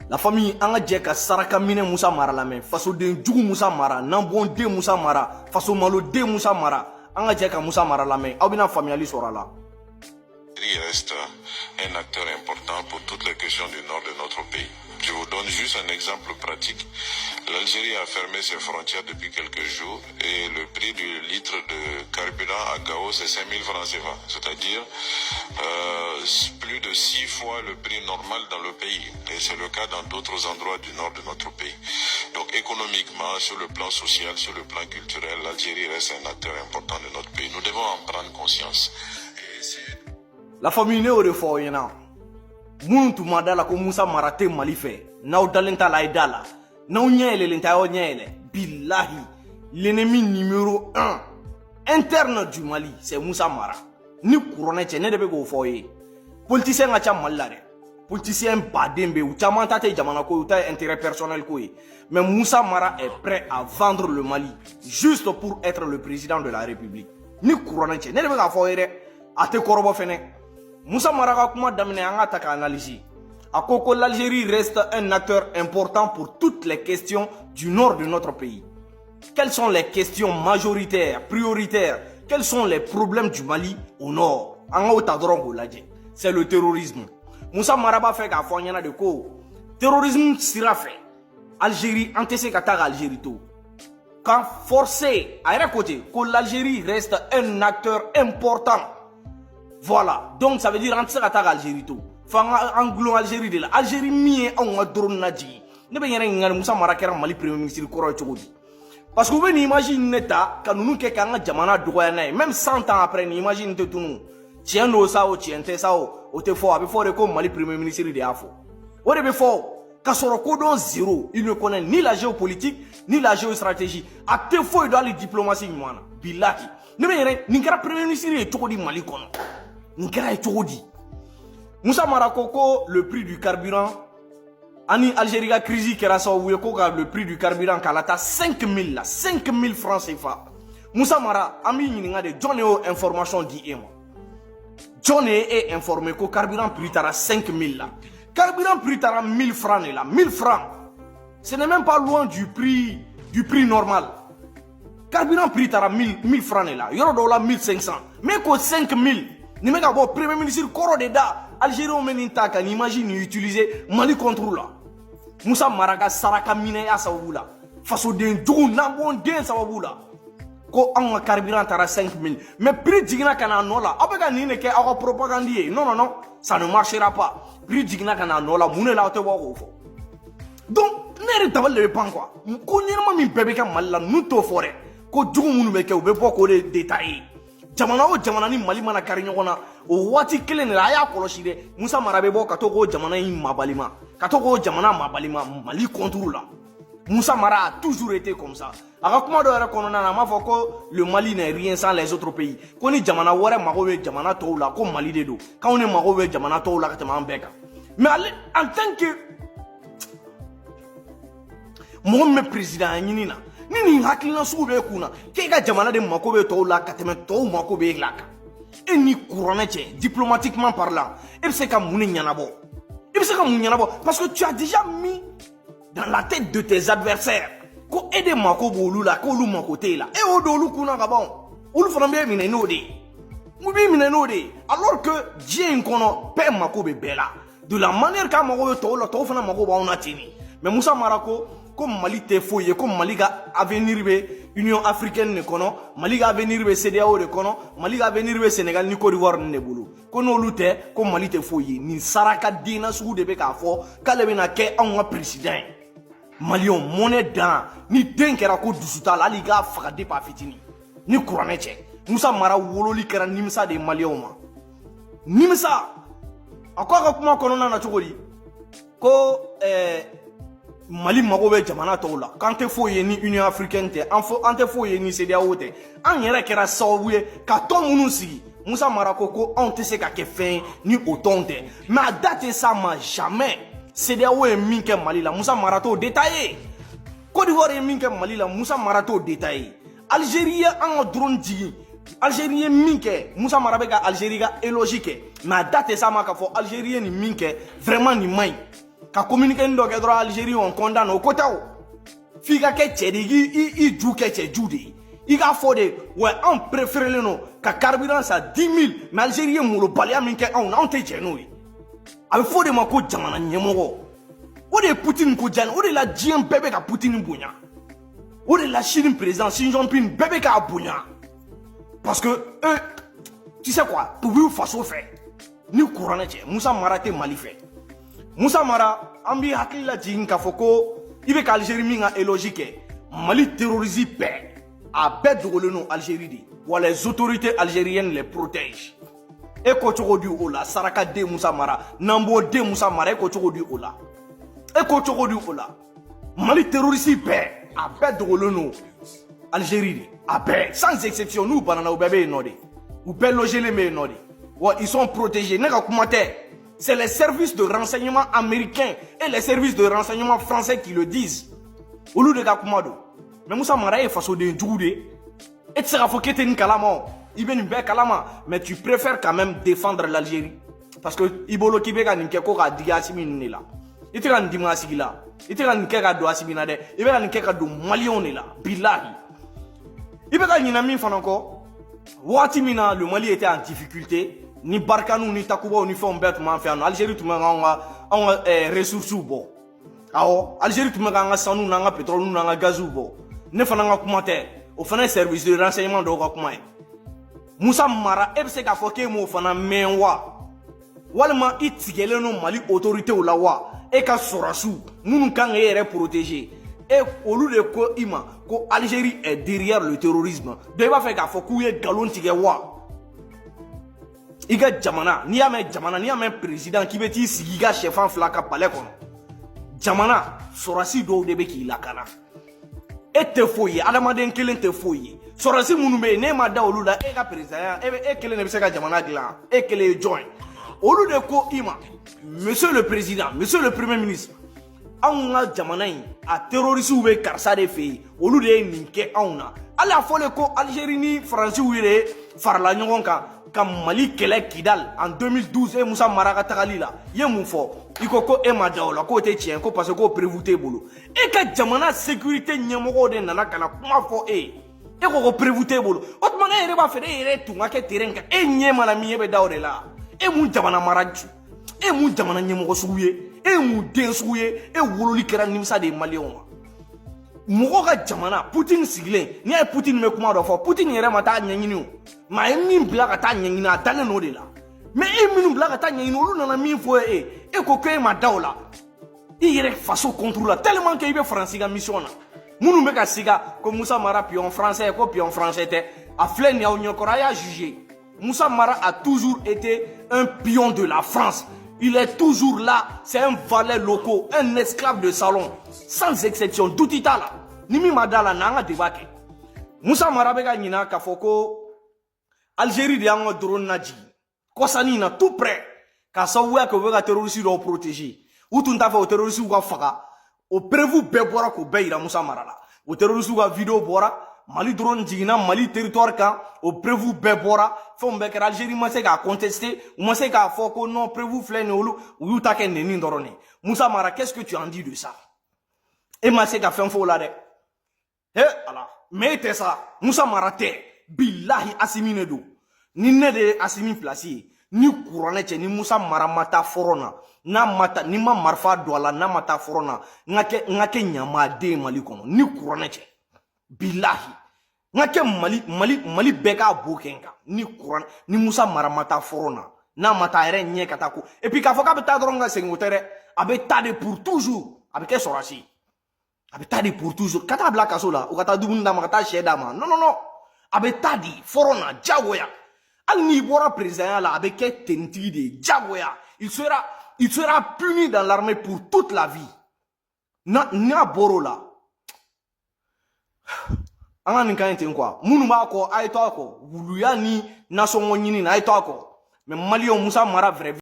La famille anga jeka saraka mine Moussa Mara la men faso den jugu Moussa Mara nambon de Moussa Mara faso malo de Moussa Mara anga jeka Moussa Mara la men aw bina familiali sora la. Il reste un acteur important pour toutes les questions du nord de notre pays. Je vous donne juste un exemple pratique. L'Algérie a fermé ses frontières depuis quelques jours et le prix du litre de carburant à Gao c'est 5000 francs CFA, c'est-à-dire plus de 6 fois le prix normal dans le pays. Et c'est le cas dans d'autres endroits du nord de notre pays. Donc économiquement, sur le plan social, sur le plan culturel, l'Algérie reste un acteur important de notre pays. Nous devons en prendre conscience. La famille ne ore fo yena mun tuma dala ko Moussa Mara te Mali fe naw dalenta la idala naw nyele lenta o nyele billahi l'ennemi numéro 1 interne du Mali c'est Moussa Mara ni couronne che ne debe go fo ye politicien nga cha malare politicien badembe ou chamanta te jamana ko uta intérêt personnel ko ye mais Moussa Mara est prêt à vendre le Mali juste pour être le président de la République ni couronne che ne debe ga fo ye ate korobo fene Moussa Mara ka kuma damine anga ta ka analyse akoko l'Algérie reste un acteur important pour toutes les questions du nord de notre pays. Quelles sont les questions majoritaires, prioritaires? Quels sont les problèmes du Mali au nord? C'est le terrorisme. Moussa Mara ba fait ka fonyana de ko terrorisme sera fait. Algérie antese ka ta Algérie tout. Quand forcé à côté que l'Algérie reste un acteur important. Voilà, donc ça veut dire que l'Algérie tout. Fanga anglo Algérie de la Algérie mie on a drone naji. Ne be yere ngal Moussa Mara kera Mali premier ministre koro chogodi. Parce que vous imaginez neta quand nous ke kanga jamana doya na même 100 ans après ni imagine te tunu. Tien no sa o tien te sa o te fo abi fo de ko Mali premier ministre de afo. O de be fo ka soro ko don zéro, il ne connaît ni la géopolitique ni la géostratégie. A te fo dans la diplomatie mwana. Billahi. Ne be yere ni kera premier ministre e chogodi Mali kono. Nkera chogodi Moussa Mara koko le prix du carburant ani Algérie a crise kera sa ouye ko le prix du carburant kalata 5000 là 5000 francs CFA Moussa Mara ami ñininga de John o information di emo John est informé ko carburant prix tara 5000 là carburant prix tara 1000 francs là 1000 francs ce n'est même pas loin du prix normal carburant prix tara 1000 francs là yoro do la 1500 mais ko 5000 ni mega bo premier ministre koro de da Algérie o meninta kan imagine utiliser Mali contre là Moussa Mara ka saraka mine ya sawula faso den jugu nambon den sawula ko an carburant tara 5000 mais prix digna kana nola abega ni ne ke a propagande non ça ne marchera pas prix digna kana nola munela te wo fo donc nere tabal le pan quoi ko nyerma min bebe ka Mali nu to fore ko jugu munu be ke o be boko de détailler jamana o jamana ni Mali mana kari ɲɔgɔn o waati kelen de la a y'a kɔlɔsi dɛ Moussa Mara bɛ bɔ ka to k'o jamana in mabalima ka to k'o jamana mabalima Mali contre la Moussa Mara a toujours été comme ça a ka kuma dɔ yɛrɛ kɔnɔna na a m'a fɔ ko le Mali n'est rien sans les autres pays ko ni jamana wɛrɛ mago bɛ jamana tɔw la ko Mali de don k'anw ne mago bɛ jamana tɔw la ka tɛmɛ an bɛɛ kan mais ale en tant que mɔgɔ min bɛ président ya ɲini na ni ni hakilina sugu bɛ kunna k'e ka jamana de mako bɛ tɔw la ka tɛmɛ tɔw mako bɛ e la kan et ni couronne cɛ diplomatiquement parlant e bɛ se ka mun de ɲɛnabɔ e bɛ se ka mun ɲɛnabɔ parce que tu as déjà mis dans la tête de tes adversaires ko e de mako b'olu la k'olu mako t'e la e y'o don olu kunna ka ban olu fana bɛ minɛ n'o de ye mu b'i minɛ n'o de ye alors que diɲɛ in kɔnɔ bɛɛ mako bɛ bɛɛ la de la manière k'a mako bɛ tɔw la tɔw fana mako b'anw na ten de mais Moussa Mara ko Mali te foye ye ko Mali ka avenir be Union africaine ne kono Mali ka avenir be CEDEAO de kono Mali ka avenir be Sénégal ni Côte d'Ivoire ne bolo ko n'olu tɛ ko Mali te foye ye ni saraka dina sugu de be k'a fɔ k'ale bɛna kɛ anw ka président ye Malien monnaie dan ni den kɛra ko dusu t'a la hali k'a faga depuis a fitini ni kuranɛ cɛ Moussa Mara wololi kɛra nimisa de Malien ma nimisa a ko a ka kuma kɔnɔna na cogo di ko Mali mago bɛ jamana tɔw la k'an tɛ foyi ye ni Union africaine tɛ an tɛ foyi ye ni CEDEAO tɛ an yɛrɛ kɛra sababu ye ka tɔn minnu sigi Moussa Mara ko anw tɛ se ka kɛ fɛn ni o tɔn tɛ mais a da tɛ s'a ma jamais CEDEAO ye min kɛ Mali la Moussa Mara t'o détaillé Côte d'Ivoire ye min kɛ Mali la Moussa Mara t'o détaillé Algérie ye an ka drone jigin Algérie ye min kɛ Moussa Mara bɛ ka Algérie ka éloge kɛ mais a da tɛ s'a ma k'a fɔ Algérie ye nin min kɛ vraiment nin man ɲi ka communiquer ndo ke dro Algérie on condamne au côté fi ka ke tchedi i ju ke tchedi de i ka fo de ouais on préfère le no ka carburant ça 10 000 mais Algérie mo lo balia min ke on te jeno yi a fo de ma ko jamana nyemogo o de Poutine ko jan o de la djien bébé ka Poutine bunya o de la Chine président Xi Jinping bébé ka bunya parce que eux tu sais quoi pour vous façon fait ni courant tche Moussa Mara te Mali fait Moussa Mara ambi hakila jing ka foko ibe ka Algérie minga élogique Mali terrorise paix a bête de non Algérie di ou les autorités algériennes les protègent et ko chogo du ola saraka de Moussa Mara nambo de Moussa Mara ko chogo du ola et ko chogo du ola Mali terrorise paix a bête de non Algérie di a paix sans exception nous banana ou bébé nodi ou bel loger les meilleurs nodi ouais, ils sont protégés c'est les services de renseignement américains et les services de renseignement français qui le disent au lieu de Kakumado mais Moussa Mara est face au Djoudé et tu seras foqué t'es une kalama il vient une belle kalama mais tu préfères quand même défendre l'Algérie parce que Ibolo Kibeka Ninkeko a digasimi là il te rend dimasi là il te rend keka do asimina de il va rend keka do malion là billahi il va gagner na min fan encore Watimina le Mali était en difficulté ni Barkanou ni Takuba ni fond bête man fait en Algérie tout nga ressources bo awo Algérie tout nga sanu nga pétrole nga gaz bo ne fana nga commentaire au fana service de renseignement do ka kuma Moussa Mara ebse ka foke mo fana menwa walma itigele no Mali autorité ou la wa e ka sorasu munu kan yere protéger et au lieu de quoi ima ko Algérie est derrière le terrorisme de va faire ka foku ye galon tige wa iga jamana ni ya me président qui beti sigiga chef en flaka palais kono jamana sorasi do de be ki lakana et te foye adamaden kelen te foye sorasi munu be ne ma da olula e ka président e kelen ne be se ka jamana glan e kelen join au lieu de ko ima monsieur le président monsieur le premier ministre an ka jamana in a terroriste be karsa de fe olu de nin kɛ anw na ala fɔle ko Algérie ni France yɛrɛ farala ɲɔgɔn kan ka Mali kɛlɛ Kidal en 2012 e Moussa Mara ka tagali la ye mun fɔ iko ko e ma da o la ko tɛ tiɲɛ ko parce que ko prévu t'e bolo e ka jamana sécurité ɲɛmɔgɔw de nana kana kuma fɔ e ko prévu t'e bolo o tuma ne yɛrɛ b'a fɛ e yɛrɛ tun ka kɛ terrain kan e ɲɛ mana min e bɛ da o de la e mun jamana mara e mun jamana ɲɛmɔgɔ sugu ye e mun den sugu ye e wololi kɛra nimisa de maliyɛnw ma mɔgɔ ka jamana Poutine sigilen ni ye Poutine bɛ kuma dɔ fɔ Poutine yɛrɛ ma taa ɲɛɲini o mais a ye min bila ka taa ɲɛɲini a dalen n'o de la mais e minnu bila ka taa ɲɛɲini olu nana min fɔ e ko ko e ma da o la i yɛrɛ faso contre la tellement que i bɛ Faransi ka mission na minnu bɛ ka siga ko Moussa Mara pion français ko pion français tɛ a filɛ nin y'aw ɲɛkɔrɔ a y'a jugé Moussa Mara a toujours été un pion de la France. Il est toujours là, c'est un valet local, un esclave de salon, sans exception. Doutita là, nimi madala nanga debake. Moussa Mara beka nina kafoko Algérie de anga drone naji. Kosani na tout près. Ka saouya ko beka terroriste do protéger. Ou tout ta fait au terroriste ou ka faka. Au prévu bebora ko beira Moussa Mara là. Au terroriste ou ka vidéo bora. Mali drone jigina Mali territoire kan au prévu bebora fon be kera Algérie ma se ka contester ou ma se ka fo ko non prévu flé ne olu ou ta ken ni ndorone Moussa Mara qu'est-ce que tu en dis de ça et ma se ka fen fo la de ala mais c'est ça Moussa Mara te billahi asimine do ni ne de asimi placé ni couronne ni Moussa Mara mata forona na mata ni ma marfa do la na mata forona ngake nyama de Mali kono ni couronne billahi ngake Mali beka bokenga ni Quran ni Moussa Mara mata forona na mata ere nye katako et puis ka foka beta dronga sengotere abe tade pour toujours abe ke sorasi abe tade pour toujours kata bla kasola o kata dubunda makata sheda ma non abe tadi forona jagoya al ni bora président la abe ke tenti de jagoya il sera puni dans l'armée pour toute la vie na borola anga ni kan ten quoi munu ba ko ay to ko wuluya ni na so ngoni na ay to ko mais Mali o Moussa Mara vrai